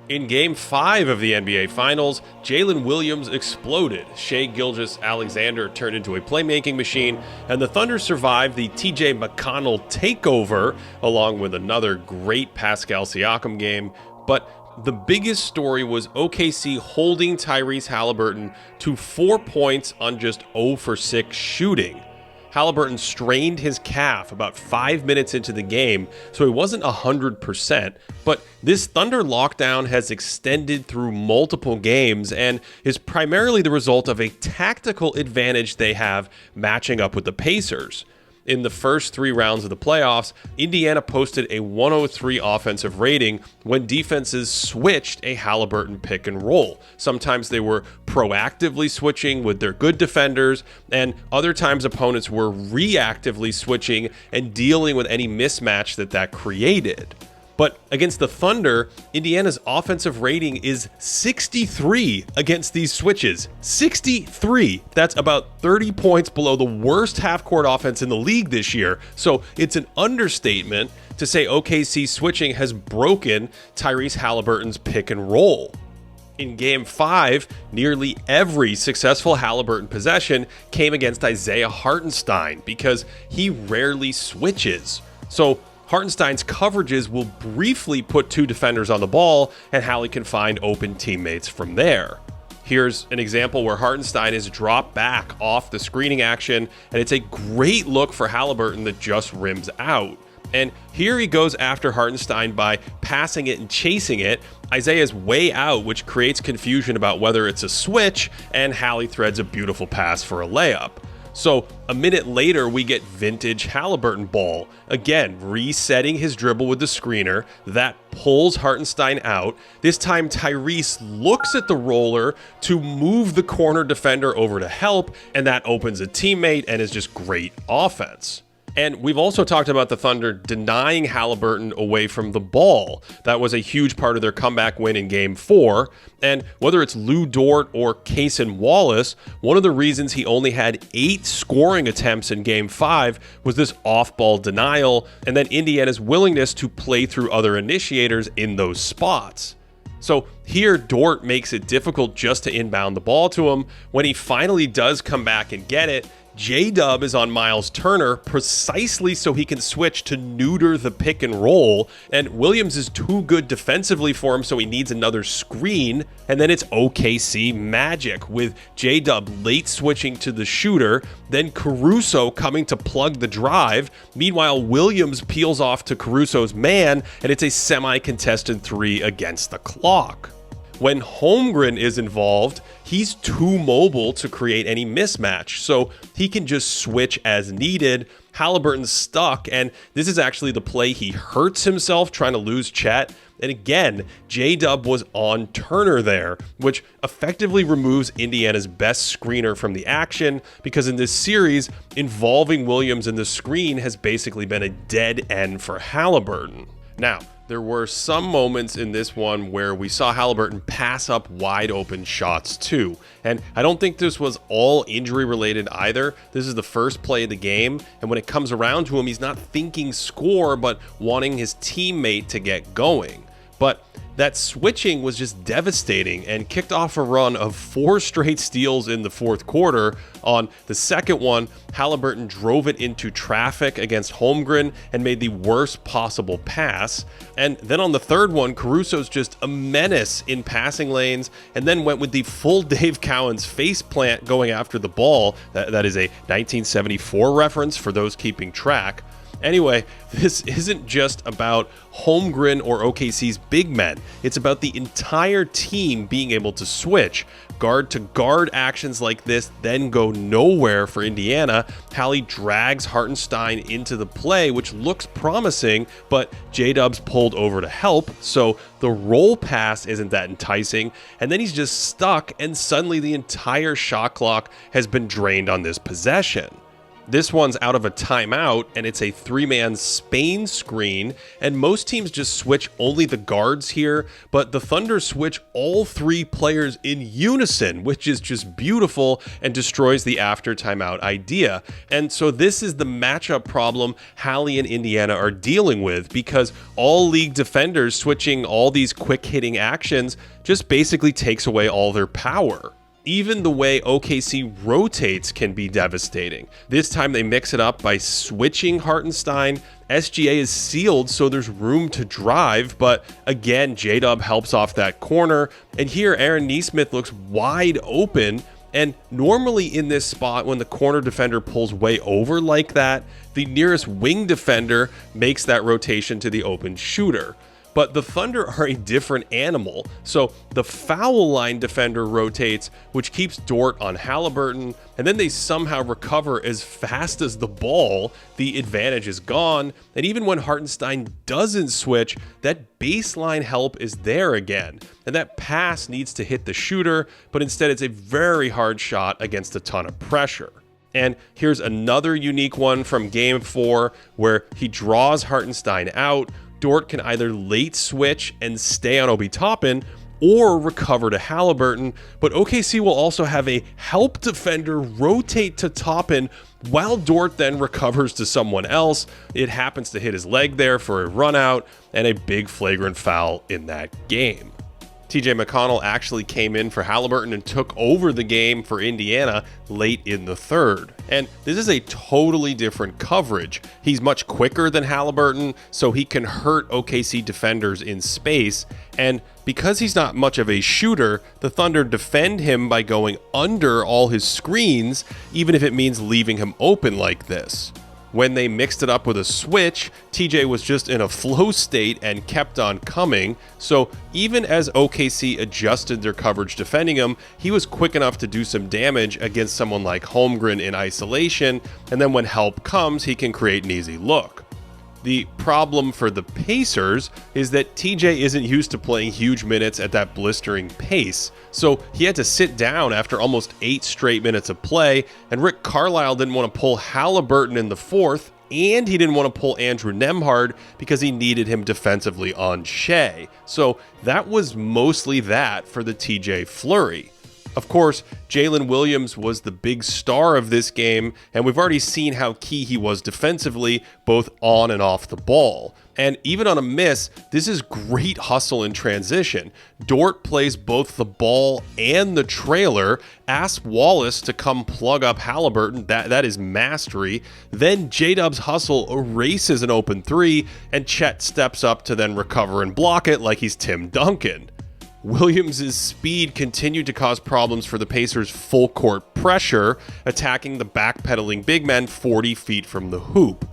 In Game 5 of the NBA Finals, Jalen Williams exploded. Shai Gilgeous-Alexander turned into a playmaking machine, and the Thunder survived the TJ McConnell takeover, along with another great Pascal Siakam game. But the biggest story was OKC holding Tyrese Haliburton to 4 points on just 0 for 6 shooting. Haliburton strained his calf about 5 minutes into the game, so he wasn't 100%, but this Thunder lockdown has extended through multiple games and is primarily the result of a tactical advantage they have matching up with the Pacers. In the first 3 rounds of the playoffs, Indiana posted a 103 offensive rating when defenses switched a Haliburton pick and roll. Sometimes they were proactively switching with their good defenders, and other times opponents were reactively switching and dealing with any mismatch that created. But against the Thunder, Indiana's offensive rating is 63 against these switches. 63! That's about 30 points below the worst half-court offense in the league this year. So it's an understatement to say OKC switching has broken Tyrese Haliburton's pick and roll. In Game 5, nearly every successful Haliburton possession came against Isaiah Hartenstein because he rarely switches. So Hartenstein's coverages will briefly put 2 defenders on the ball, and Hallie can find open teammates from there. Here's an example where Hartenstein is dropped back off the screening action, and it's a great look for Haliburton that just rims out. And here he goes after Hartenstein by passing it and chasing it. Isaiah's way out, which creates confusion about whether it's a switch, and Hallie threads a beautiful pass for a layup. So a minute later, we get vintage Haliburton ball. Again, resetting his dribble with the screener. That pulls Hartenstein out. This time, Tyrese looks at the roller to move the corner defender over to help, and that opens a teammate and is just great offense. And we've also talked about the Thunder denying Haliburton away from the ball. That was a huge part of their comeback win in Game 4. And whether it's Lou Dort or Cason Wallace, one of the reasons he only had 8 scoring attempts in Game 5 was this off-ball denial, and then Indiana's willingness to play through other initiators in those spots. So here, Dort makes it difficult just to inbound the ball to him. When he finally does come back and get it, J-Dub is on Miles Turner precisely so he can switch to neuter the pick and roll, and Williams is too good defensively for him, so he needs another screen, and then it's OKC magic with J-Dub late switching to the shooter, then Caruso coming to plug the drive. Meanwhile, Williams peels off to Caruso's man, and it's a semi-contested 3 against the clock. When Holmgren is involved, he's too mobile to create any mismatch, so he can just switch as needed. Haliburton's stuck, and this is actually the play he hurts himself trying to lose Chet. And again, J-Dub was on Turner there, which effectively removes Indiana's best screener from the action, because in this series, involving Williams in the screen has basically been a dead end for Haliburton. Now, there were some moments in this one where we saw Haliburton pass up wide open shots too. And I don't think this was all injury related either. This is the first play of the game, and when it comes around to him, he's not thinking score, but wanting his teammate to get going. But that switching was just devastating and kicked off a run of 4 straight steals in the fourth quarter. On the second one, Haliburton drove it into traffic against Holmgren and made the worst possible pass. And then on the third one, Caruso's just a menace in passing lanes, and then went with the full Dave Cowens faceplant going after the ball. That is a 1974 reference for those keeping track. Anyway, this isn't just about Holmgren or OKC's big men. It's about the entire team being able to switch. Guard-to-guard actions like this then go nowhere for Indiana. Hallie drags Hartenstein into the play, which looks promising, but J-Dub's pulled over to help, so the roll pass isn't that enticing, and then he's just stuck, and suddenly the entire shot clock has been drained on this possession. This one's out of a timeout, and it's a 3-man Spain screen, and most teams just switch only the guards here, but the Thunder switch all 3 players in unison, which is just beautiful and destroys the after timeout idea. And so this is the matchup problem Hali and Indiana are dealing with, because all league defenders switching all these quick hitting actions just basically takes away all their power. Even the way OKC rotates can be devastating. This time they mix it up by switching Hartenstein. SGA is sealed, so there's room to drive, but again, J-Dub helps off that corner, and here Aaron Nesmith looks wide open, and normally in this spot, when the corner defender pulls way over like that, the nearest wing defender makes that rotation to the open shooter. But the Thunder are a different animal, so the foul line defender rotates, which keeps Dort on Haliburton, and then they somehow recover as fast as the ball. The advantage is gone, and even when Hartenstein doesn't switch, that baseline help is there again, and that pass needs to hit the shooter, but instead it's a very hard shot against a ton of pressure. And here's another unique one from Game 4, where he draws Hartenstein out. Dort can either late switch and stay on Obi Toppin or recover to Haliburton, but OKC will also have a help defender rotate to Toppin while Dort then recovers to someone else. It happens to hit his leg there for a run out and a big flagrant foul in that game. TJ McConnell actually came in for Haliburton and took over the game for Indiana late in the third. And this is a totally different coverage. He's much quicker than Haliburton, so he can hurt OKC defenders in space. And because he's not much of a shooter, the Thunder defend him by going under all his screens, even if it means leaving him open like this. When they mixed it up with a switch, TJ was just in a flow state and kept on coming, so even as OKC adjusted their coverage defending him, he was quick enough to do some damage against someone like Holmgren in isolation, and then when help comes, he can create an easy look. The problem for the Pacers is that TJ isn't used to playing huge minutes at that blistering pace, so he had to sit down after almost 8 straight minutes of play, and Rick Carlisle didn't want to pull Haliburton in the fourth, and he didn't want to pull Andrew Nembhard because he needed him defensively on Shea. So that was mostly that for the TJ flurry. Of course, Jalen Williams was the big star of this game, and we've already seen how key he was defensively, both on and off the ball. And even on a miss, this is great hustle in transition. Dort plays both the ball and the trailer, asks Wallace to come plug up Haliburton, that is mastery. Then J-Dub's hustle erases an open 3, and Chet steps up to then recover and block it like he's Tim Duncan. Williams' speed continued to cause problems for the Pacers' full court pressure, attacking the backpedaling big men 40 feet from the hoop.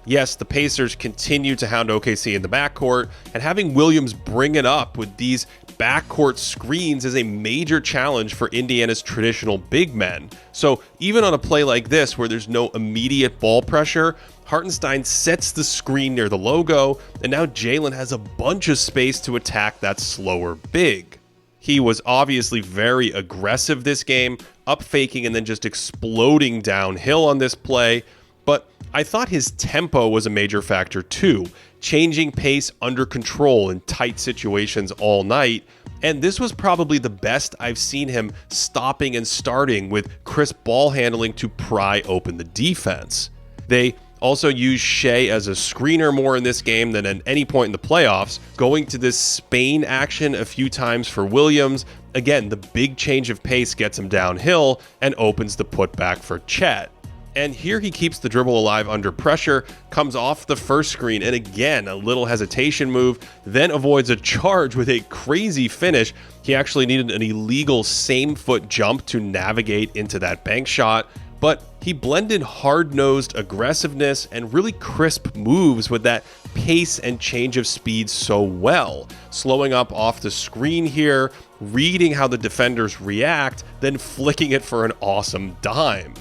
Yes, the Pacers continue to hound OKC in the backcourt, and having Williams bring it up with these backcourt screens is a major challenge for Indiana's traditional big men. So even on a play like this where there's no immediate ball pressure, Hartenstein sets the screen near the logo, and now Jalen has a bunch of space to attack that slower big. He was obviously very aggressive this game, up faking and then just exploding downhill on this play, but I thought his tempo was a major factor too, changing pace under control in tight situations all night, and this was probably the best I've seen him stopping and starting with crisp ball handling to pry open the defense. They also used Shea as a screener more in this game than at any point in the playoffs, going to this Spain action a few times for Williams. Again, the big change of pace gets him downhill and opens the putback for Chet. And here he keeps the dribble alive under pressure, comes off the first screen, and again, a little hesitation move, then avoids a charge with a crazy finish. He actually needed an illegal same-foot jump to navigate into that bank shot, but he blended hard-nosed aggressiveness and really crisp moves with that pace and change of speed so well, slowing up off the screen here, reading how the defenders react, then flicking it for an awesome dime.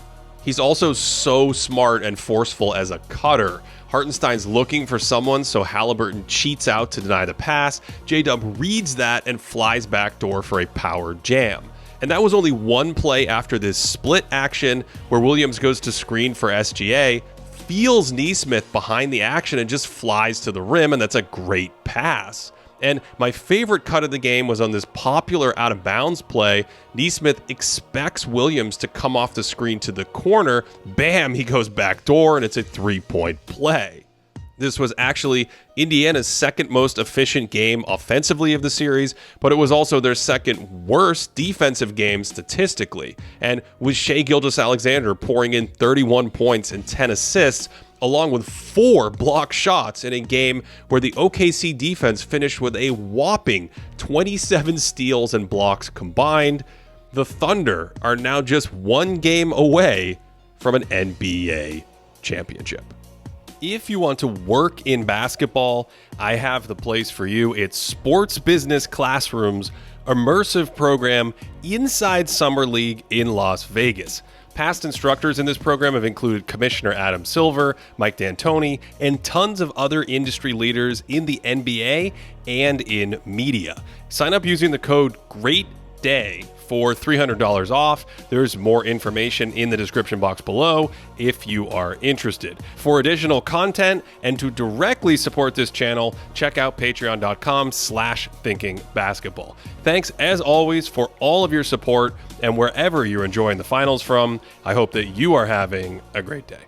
He's also so smart and forceful as a cutter. Hartenstein's looking for someone, so Haliburton cheats out to deny the pass. J-Dub reads that and flies backdoor for a power jam. And that was only one play after this split action where Williams goes to screen for SGA, feels Nesmith behind the action and just flies to the rim, and that's a great pass. And my favorite cut of the game was on this popular out-of-bounds play. Nesmith expects Williams to come off the screen to the corner. Bam, he goes backdoor, and it's a three-point play. This was actually Indiana's second most efficient game offensively of the series, but it was also their second worst defensive game statistically. And with Shai Gilgeous-Alexander pouring in 31 points and 10 assists, along with 4 block shots in a game where the OKC defense finished with a whopping 27 steals and blocks combined, the Thunder are now just one game away from an NBA championship. If you want to work in basketball, I have the place for you. It's Sports Business Classroom's immersive program inside Summer League in Las Vegas. Past instructors in this program have included Commissioner Adam Silver, Mike D'Antoni, and tons of other industry leaders in the NBA and in media. Sign up using the code GREATDAY for $300 off. There's more information in the description box below if you are interested. For additional content and to directly support this channel, check out patreon.com/thinkingbasketball. Thanks as always for all of your support, and wherever you're enjoying the finals from, I hope that you are having a great day.